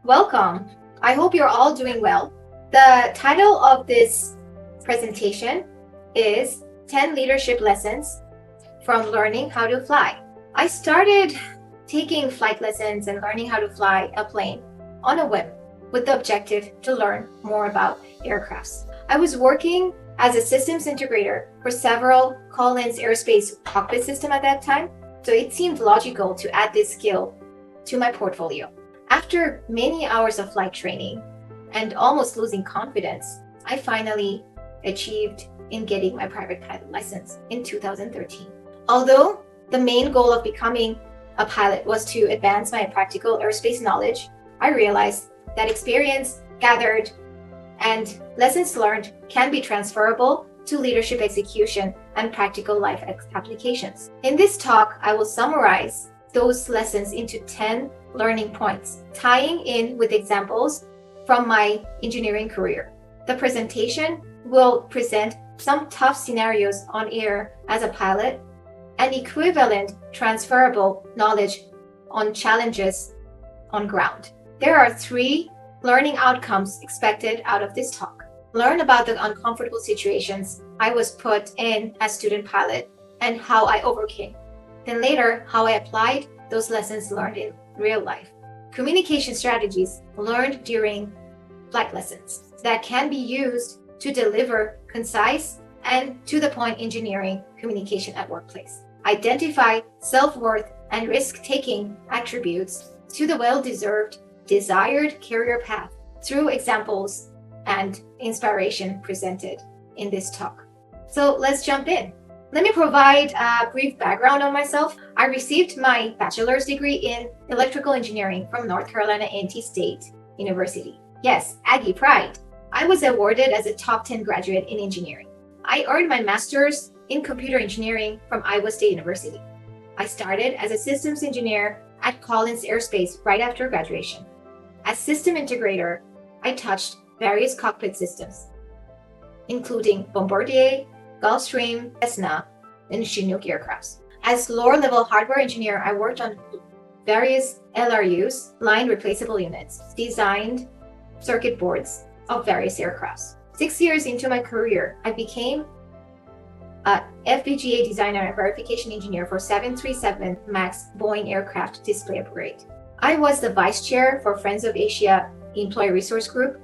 Welcome. I hope you're all doing well. The title of this presentation is 10 Leadership Lessons from Learning How to Fly. I started taking flight lessons and learning how to fly a plane on a whim with the objective to learn more about aircrafts. I was working as a systems integrator for several Collins Aerospace cockpit system at that time, so it seemed logical to add this skill to my portfolio. After many hours of flight training and almost losing confidence, I finally achieved in getting my private pilot license in 2013. Although the main goal of becoming a pilot was to advance my practical aerospace knowledge, I realized that experience gathered and lessons learned can be transferable to leadership execution and practical life applications. In this talk, I will summarize those lessons into 10 learning points, tying in with examples from my engineering career. The presentation will present some tough scenarios on air as a pilot and equivalent transferable knowledge on challenges on ground. There are 3 learning outcomes expected out of this talk. Learn about the uncomfortable situations I was put in as student pilot and how I overcame. Then later, how I applied those lessons learned in real life. Communication strategies learned during flight lessons that can be used to deliver concise and to-the-point engineering communication at workplace. Identify self-worth and risk-taking attributes to the well-deserved desired career path through examples and inspiration presented in this talk. So let's jump in. Let me provide a brief background on myself. I received my bachelor's degree in electrical engineering from North Carolina A&T State University. Yes, Aggie pride. I was awarded as a top 10 graduate in engineering. I earned my master's in computer engineering from Iowa State University. I started as a systems engineer at Collins Aerospace right after graduation. As system integrator, I touched various cockpit systems, including Bombardier, Gulfstream, Cessna, and Chinook aircrafts. As lower-level hardware engineer, I worked on various LRUs, line replaceable units, designed circuit boards of various aircrafts. 6 years into my career, I became a FPGA designer and verification engineer for 737 MAX Boeing aircraft display upgrade. I was the vice chair for Friends of Asia Employee Resource Group.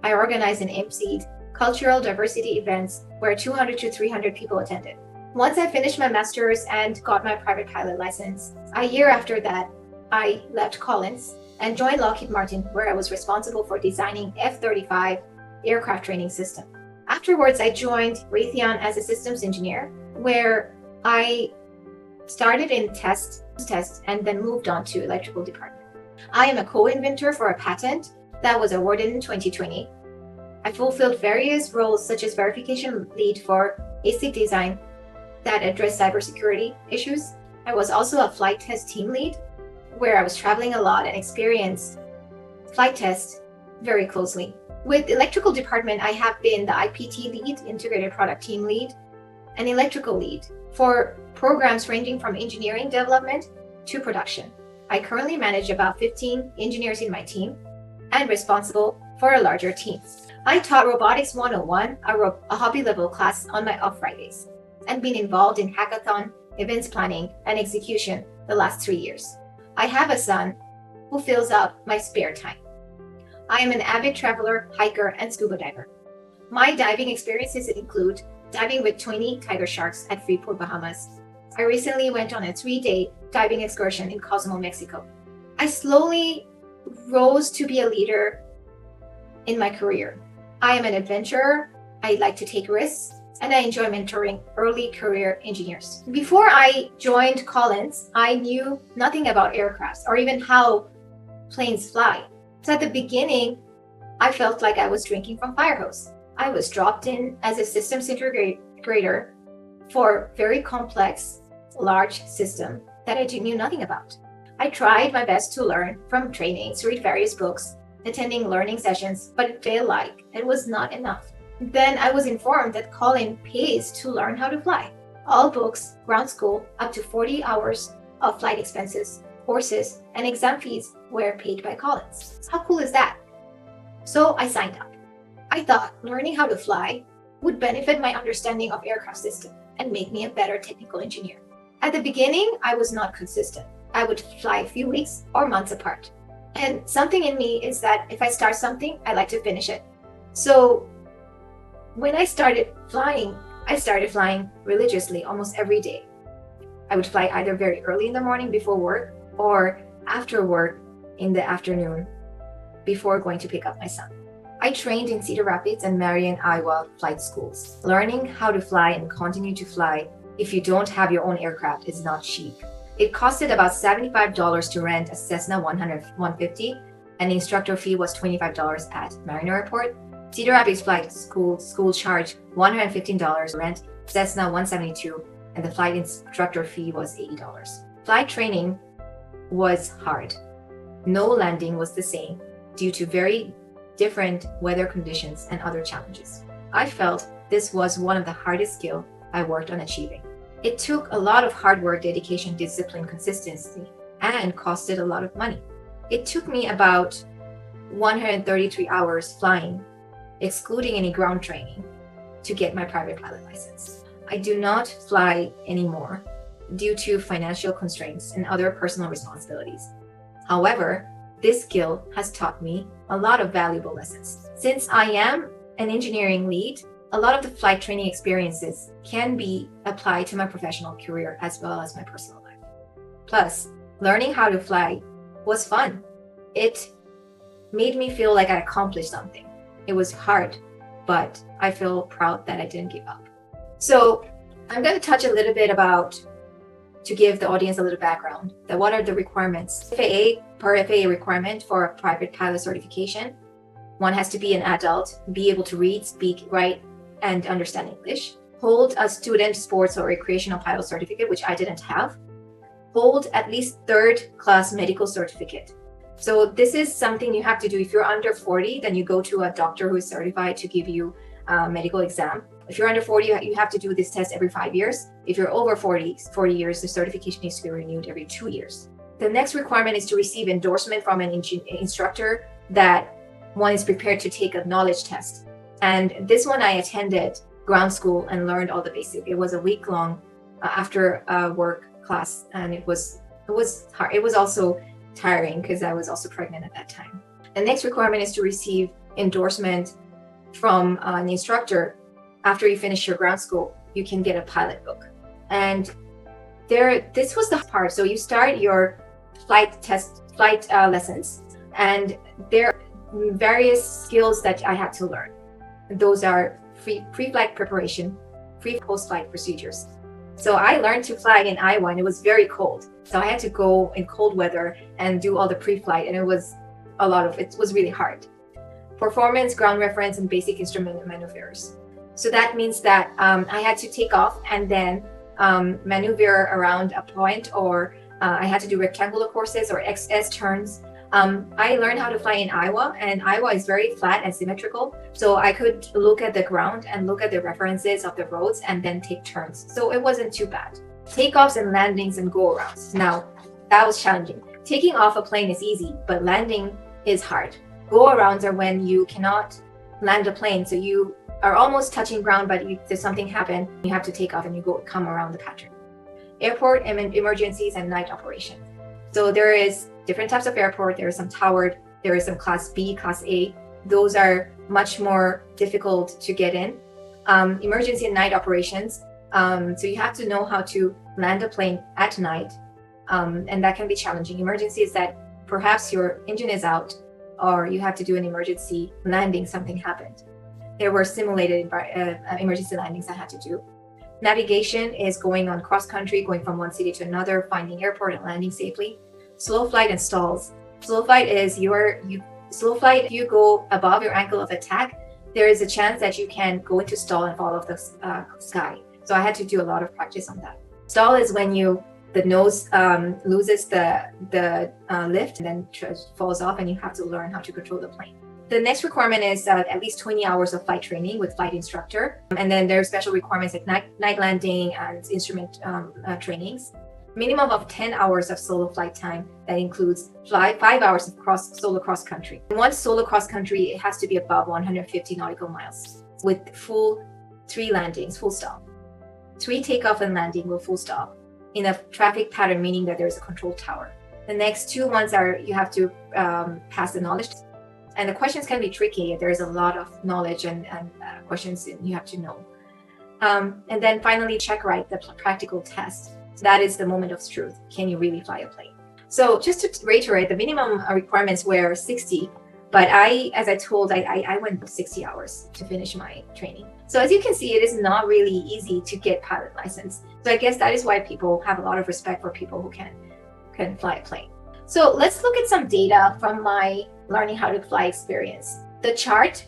I organized and emceed cultural diversity events where 200 to 300 people attended. Once I finished my master's and got my private pilot license, a year after that, I left Collins and joined Lockheed Martin, where I was responsible for designing F-35 aircraft training system. Afterwards, I joined Raytheon as a systems engineer, where I started in test and then moved on to electrical department. I am a co-inventor for a patent that was awarded in 2020. I fulfilled various roles such as verification lead for ASIC design that address cybersecurity issues. I was also a flight test team lead, where I was traveling a lot and experienced flight tests very closely. With electrical department, I have been the IPT lead, integrated product team lead, and electrical lead for programs ranging from engineering development to production. I currently manage about 15 engineers in my team and responsible for a larger team. I taught Robotics 101, a hobby-level class on my off Fridays, and been involved in hackathon, events planning, and execution the last 3 years. I have a son who fills up my spare time. I am an avid traveler, hiker, and scuba diver. My diving experiences include diving with 20 tiger sharks at Freeport, Bahamas. I recently went on a 3-day diving excursion in Cozumel, Mexico. I slowly rose to be a leader in my career. I am an adventurer, I like to take risks, and I enjoy mentoring early career engineers. Before I joined Collins, I knew nothing about aircrafts or even how planes fly. So at the beginning, I felt like I was drinking from fire hose. I was dropped in as a systems integrator for very complex, large system that I knew nothing about. I tried my best to learn from trainings, read various books, attending learning sessions, but it felt like it was not enough. Then I was informed that Collins pays to learn how to fly. All books, ground school, up to 40 hours of flight expenses, courses, and exam fees were paid by Collins. How cool is that? So I signed up. I thought learning how to fly would benefit my understanding of aircraft system and make me a better technical engineer. At the beginning, I was not consistent. I would fly a few weeks or months apart. And something in me is that if I start something, I like to finish it. So when I started flying religiously almost every day. I would fly either very early in the morning before work or after work in the afternoon before going to pick up my son. I trained in Cedar Rapids and Marion, Iowa flight schools. Learning how to fly and continue to fly if you don't have your own aircraft is not cheap. It costed about $75 to rent a Cessna 150, and the instructor fee was $25 at Marion Airport. Cedar Rapids Flight School charged $115 to rent Cessna 172, and the flight instructor fee was $80. Flight training was hard. No landing was the same due to very different weather conditions and other challenges. I felt this was one of the hardest skills I worked on achieving. It took a lot of hard work, dedication, discipline, consistency, and costed a lot of money. It took me about 133 hours flying, excluding any ground training, to get my private pilot license. I do not fly anymore due to financial constraints and other personal responsibilities. However, this skill has taught me a lot of valuable lessons. Since I am an engineering lead, a lot of the flight training experiences can be applied to my professional career as well as my personal life. Plus, learning how to fly was fun. It made me feel like I accomplished something. It was hard, but I feel proud that I didn't give up. So I'm going to touch a little bit about, to give the audience a little background, that what are the requirements. Per FAA requirement for a private pilot certification, one has to be an adult, be able to read, speak, write, and understand English, hold a student, sports, or recreational pilot certificate, which I didn't have, hold at least third-class medical certificate. So this is something you have to do. If you're under 40, then you go to a doctor who is certified to give you a medical exam. If you're under 40, you have to do this test every 5 years. If you're over 40 years, the certification needs to be renewed every 2 years. The next requirement is to receive endorsement from an instructor that one is prepared to take a knowledge test. And this one I attended ground school and learned all the basics. It was a week-long after work class, and it was hard. It was also tiring because I was also pregnant at that time. The next requirement is to receive endorsement from an instructor. After you finish your ground school, you can get a pilot book. And this was the part. So you start your flight lessons, and there are various skills that I had to learn. Those are pre-flight preparation, post-flight procedures. So I learned to fly in Iowa, and it was very cold. So I had to go in cold weather and do all the pre-flight, and it was really hard. Performance, ground reference, and basic instrument maneuvers. So that means that I had to take off and then maneuver around a point, or I had to do rectangular courses or XS turns. I learned how to fly in Iowa, and Iowa is very flat and symmetrical. So I could look at the ground and look at the references of the roads and then take turns. So it wasn't too bad. Takeoffs and landings and go-arounds. Now, that was challenging. Taking off a plane is easy, but landing is hard. Go-arounds are when you cannot land a plane. So you are almost touching ground, but there's something happen. You have to take off and you come around the pattern. Airport emergencies and night operations. So there is different types of airport. There is some towered, there is some class B, class A. Those are much more difficult to get in. Emergency and night operations. So you have to know how to land a plane at night. And that can be challenging. Emergency is that perhaps your engine is out, or you have to do an emergency landing, something happened. There were simulated emergency landings I had to do. Navigation is going on cross country, going from one city to another, finding airport and landing safely. Slow flight and stalls. Slow flight is if you go above your angle of attack, there is a chance that you can go into stall and fall off the sky. So I had to do a lot of practice on that. Stall is when the nose loses the lift and then falls off, and you have to learn how to control the plane. The next requirement is at least 20 hours of flight training with flight instructor. And then there are special requirements like night landing and instrument trainings. minimum of 10 hours of solo flight time. That includes 5 hours of solo cross country. Once solo cross country, it has to be above 150 nautical miles with full 3 landings, full stop. 3 takeoff and landing with full stop in a traffic pattern, meaning that there's a control tower. The next 2 ones are you have to pass the knowledge. And the questions can be tricky. There's a lot of knowledge and questions you have to know. And then finally, check right the practical test. That is the moment of truth. Can you really fly a plane? So just to reiterate, the minimum requirements were 60, but as I told, I went 60 hours to finish my training. So as you can see, it is not really easy to get pilot license. So I guess that is why people have a lot of respect for people who can fly a plane. So let's look at some data from my learning how to fly experience. The chart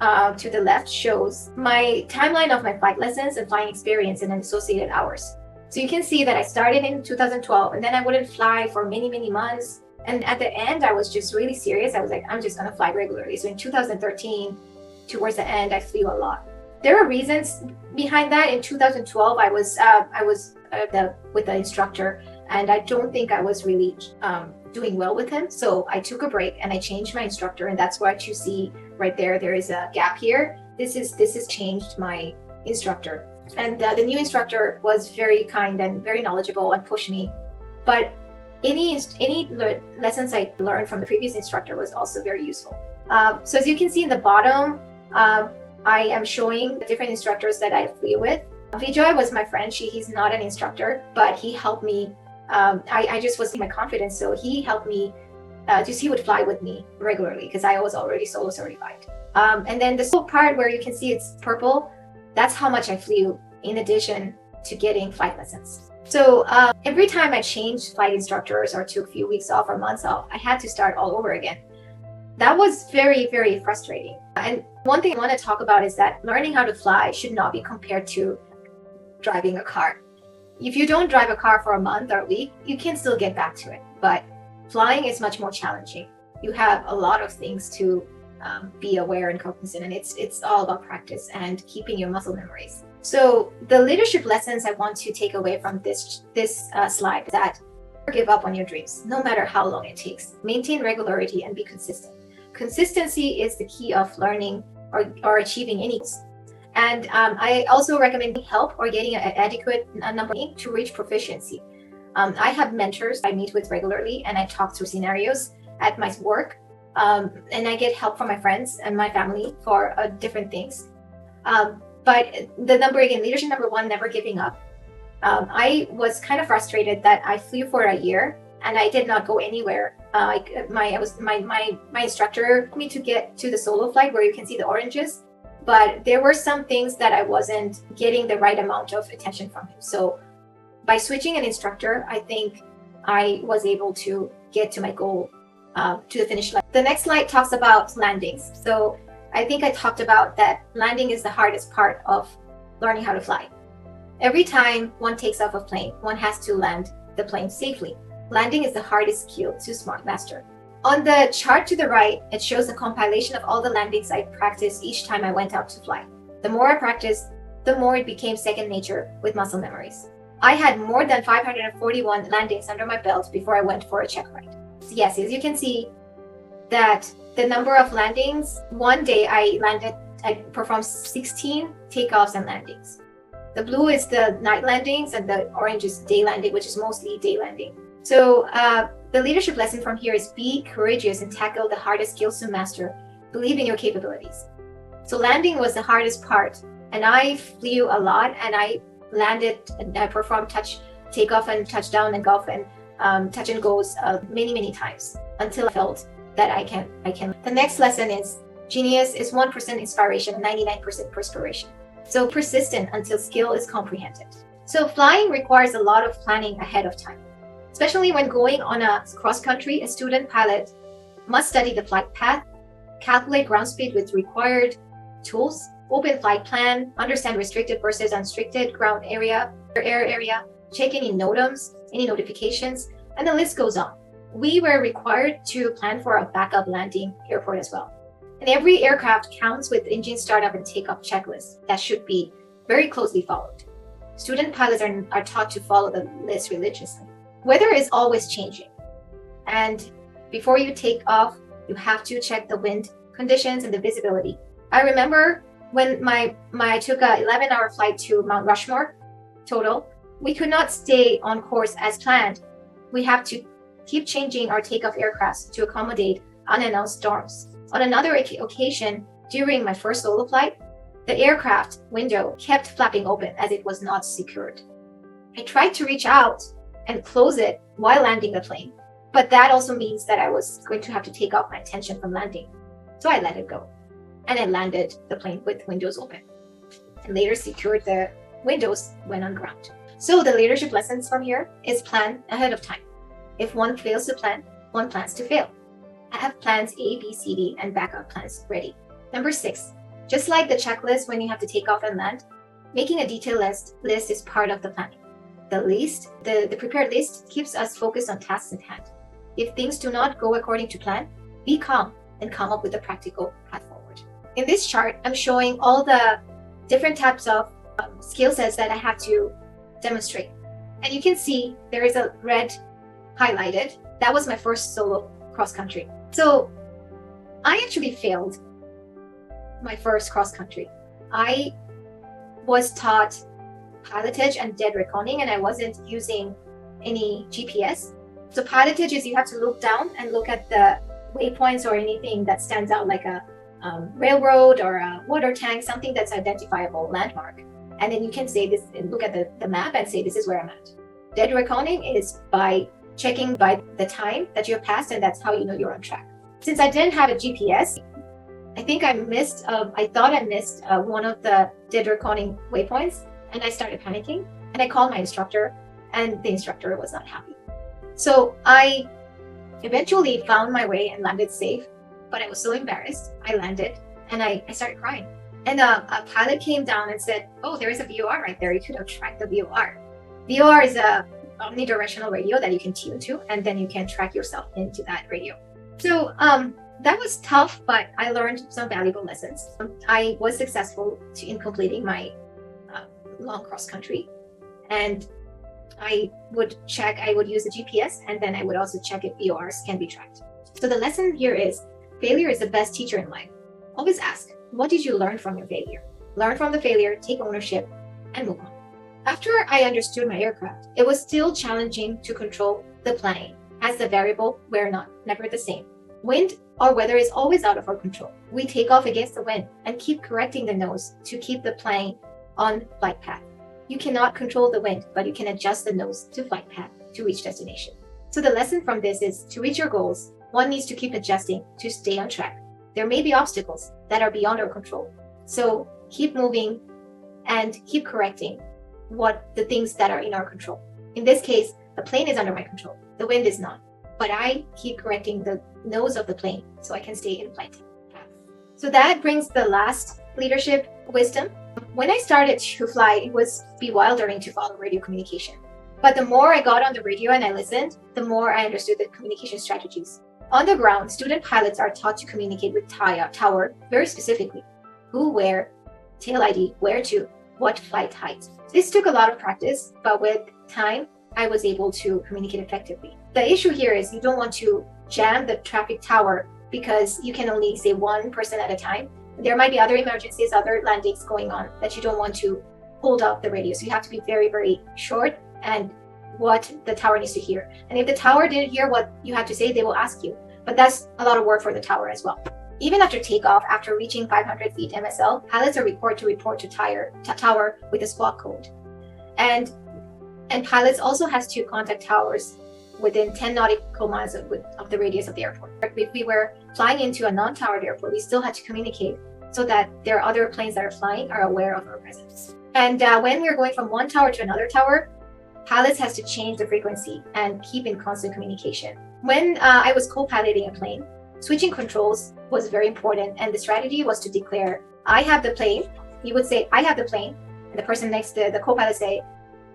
to the left shows my timeline of my flight lessons and flying experience and associated hours. So you can see that I started in 2012 and then I wouldn't fly for many, many months. And at the end, I was just really serious. I was like, I'm just gonna fly regularly. So in 2013, towards the end, I flew a lot. There are reasons behind that. In 2012, I was with the instructor, and I don't think I was really doing well with him. So I took a break and I changed my instructor, and that's what you see right there. There is a gap here. This has changed my instructor. And the new instructor was very kind and very knowledgeable and pushed me. But any lessons I learned from the previous instructor was also very useful. So as you can see in the bottom, I am showing the different instructors that I flew with. Vijay was my friend. He's not an instructor, but he helped me. I just was in my confidence, so he helped me. He would fly with me regularly because I was already solo certified. And then the part where you can see it's purple, that's how much I flew in addition to getting flight lessons. So every time I changed flight instructors or took a few weeks off or months off, I had to start all over again. That was very, very frustrating. And one thing I want to talk about is that learning how to fly should not be compared to driving a car. If you don't drive a car for a month or a week, you can still get back to it. But flying is much more challenging. You have a lot of things to be aware and cognizant, and it's all about practice and keeping your muscle memories. So the leadership lessons I want to take away from this slide is that never give up on your dreams, no matter how long it takes. Maintain regularity and be consistent. Consistency is the key of learning or achieving any goals. And I also recommend help or getting an adequate number to reach proficiency. I have mentors I meet with regularly, and I talk through scenarios at my work. And I get help from my friends and my family for different things. But the leadership number 1, never giving up. I was kind of frustrated that I flew for a year and I did not go anywhere. My instructor told me to get to the solo flight where you can see the oranges, but there were some things that I wasn't getting the right amount of attention from him. So by switching an instructor, I think I was able to get to my goal to the finish line. The next slide talks about landings. So I think I talked about that landing is the hardest part of learning how to fly. Every time one takes off a plane, one has to land the plane safely. Landing is the hardest skill to master. On the chart to the right, it shows a compilation of all the landings I practiced each time I went out to fly. The more I practiced, the more it became second nature with muscle memories. I had more than 541 landings under my belt before I went for a check ride. So yes, as you can see, that the number of landings, one day I performed 16 takeoffs and landings. The blue is the night landings and the orange is day landing, which is mostly day landing. So the leadership lesson from here is be courageous and tackle the hardest skills to master. Believe in your capabilities. So landing was the hardest part, and I flew a lot, and I landed and I performed takeoff and touchdown and golf and touch and goes many times until I felt that I can. The next lesson is genius is 1% inspiration and 99% perspiration. So persistent until skill is comprehended. So flying requires a lot of planning ahead of time. Especially when going on a cross country, a student pilot must study the flight path, calculate ground speed with required tools, open flight plan, understand restricted versus unrestricted ground area, air area, check any NOTAMs, any notifications, and the list goes on. We were required to plan for a backup landing airport as well. And every aircraft counts with engine startup and takeoff checklist that should be very closely followed. student pilots are taught to follow the list religiously. Weather is always changing, and before you take off, you have to check the wind conditions and the visibility. I remember when I took a 11-hour flight to Mount Rushmore total, we could not stay on course as planned. We have to keep changing our takeoff aircrafts to accommodate unannounced storms. On another occasion, during my first solo flight, the aircraft window kept flapping open as it was not secured. I tried to reach out and close it while landing the plane, but that also means that I was going to have to take off my attention from landing. So I let it go, and I landed the plane with windows open, and later secured the windows when on ground. So the leadership lessons from here is plan ahead of time. If one fails to plan, one plans to fail. I have plans A, B, C, D, and backup plans ready. Number 6, just like the checklist when you have to take off and land, making a detailed list is part of the planning. The prepared list keeps us focused on tasks at hand. If things do not go according to plan, be calm and come up with a practical path forward. In this chart, I'm showing all the different types of skill sets that I have to demonstrate. And you can see there is a red highlighted. That was my first solo cross country. So I actually failed my first cross country. I was taught pilotage and dead reckoning, and I wasn't using any GPS. So pilotage is you have to look down and look at the waypoints or anything that stands out, like a railroad or a water tank, something that's identifiable landmark. And then you can say this and look at the map and say, this is where I'm at. Dead reckoning is by checking by the time that you have passed, and that's how you know you're on track. Since I didn't have a GPS, I think I thought I missed one of the dead reckoning waypoints, and I started panicking, and I called my instructor, and the instructor was not happy. So I eventually found my way and landed safe, but I was so embarrassed. I landed and I started crying. And a pilot came down and said, oh, there is a VOR right there. You could have tracked the VOR. VOR is a omnidirectional radio that you can tune to, and then you can track yourself into that radio. So that was tough, but I learned some valuable lessons. I was successful in completing my long cross country, and I would use the GPS, and then I would also check if VORs can be tracked. So the lesson here is failure is the best teacher in life. Always ask, what did you learn from your failure? Learn from the failure, take ownership, and move on. After I understood my aircraft, it was still challenging to control the plane, as the variables were never the same. Wind or weather is always out of our control. We take off against the wind and keep correcting the nose to keep the plane on flight path. You cannot control the wind, but you can adjust the nose to flight path to reach destination. So the lesson from this is, to reach your goals, one needs to keep adjusting to stay on track. There may be obstacles that are beyond our control. So keep moving and keep correcting the things that are in our control. In this case, the plane is under my control. The wind is not. But I keep correcting the nose of the plane so I can stay in flight path. So that brings the last leadership wisdom. When I started to fly, it was bewildering to follow radio communication. But the more I got on the radio and I listened, the more I understood the communication strategies. On the ground, student pilots are taught to communicate with tower very specifically. Who, where, tail ID, where to, what flight height. This took a lot of practice, but with time, I was able to communicate effectively. The issue here is you don't want to jam the traffic tower because you can only say one person at a time. There might be other emergencies, other landings going on that you don't want to hold up the radio. So you have to be very, very short and what the tower needs to hear. And if the tower didn't hear what you have to say, they will ask you. But that's a lot of work for the tower as well. Even after takeoff, after reaching 500 feet MSL, pilots are required to report to tower with a squawk code. And pilots also has to contact towers within 10 nautical miles of the radius of the airport. If we were flying into a non-towered airport, we still had to communicate so that there are other planes that are flying are aware of our presence. And when we're going from one tower to another tower, pilots has to change the frequency and keep in constant communication. When I was co-piloting a plane, switching controls was very important, and the strategy was to declare, I have the plane. You would say, I have the plane, and the person next to the co-pilot say,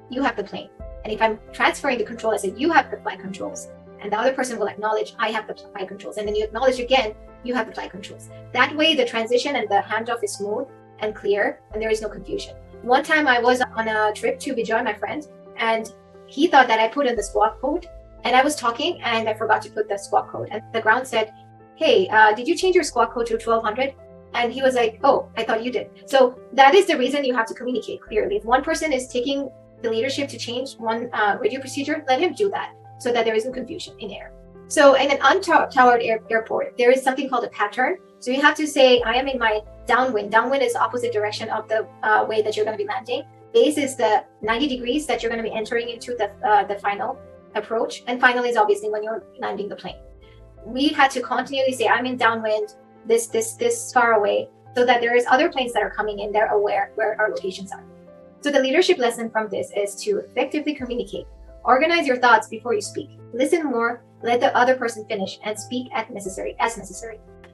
you have the plane. And if I'm transferring the control, I say, you have the flight controls. And the other person will acknowledge, I have the flight controls. And then you acknowledge again, you have the flight controls. That way, the transition and the handoff is smooth and clear, and there is no confusion. One time I was on a trip to Vijay, my friend, and he thought that I put in the squawk code, and I was talking and I forgot to put the squawk code. And the ground said, hey, did you change your squawk code to 1200? And he was like, oh, I thought you did. So that is the reason you have to communicate clearly. If one person is taking the leadership to change one radio procedure, let him do that so that there isn't confusion in air. So in an untowered airport, there is something called a pattern. So you have to say, I am in my downwind. Downwind is the opposite direction of the way that you're going to be landing. Base is the 90 degrees that you're going to be entering into the final approach. And final is obviously when you're landing the plane. We had to continually say, I'm in downwind, this far away, so that there is other planes that are coming in, they're aware where our locations are. So the leadership lesson from this is to effectively communicate. Organize your thoughts before you speak. Listen more, let the other person finish, and speak as necessary.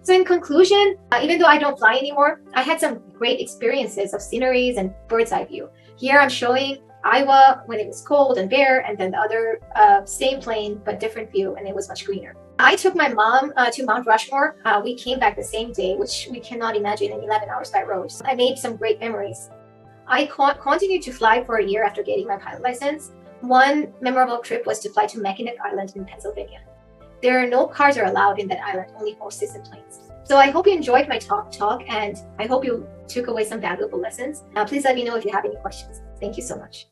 So in conclusion, even though I don't fly anymore, I had some great experiences of sceneries and bird's eye view. Here I'm showing Iowa when it was cold and bare, and then the other same plane but different view, and it was much greener. I took my mom to Mount Rushmore. We came back the same day, which we cannot imagine in 11 hours by road. I made some great memories. I continued to fly for a year after getting my pilot license. One memorable trip was to fly to Mackinac Island in Pennsylvania. There are no cars are allowed in that island, only horses and planes. So I hope you enjoyed my talk, and I hope you took away some valuable lessons. Please let me know if you have any questions. Thank you so much.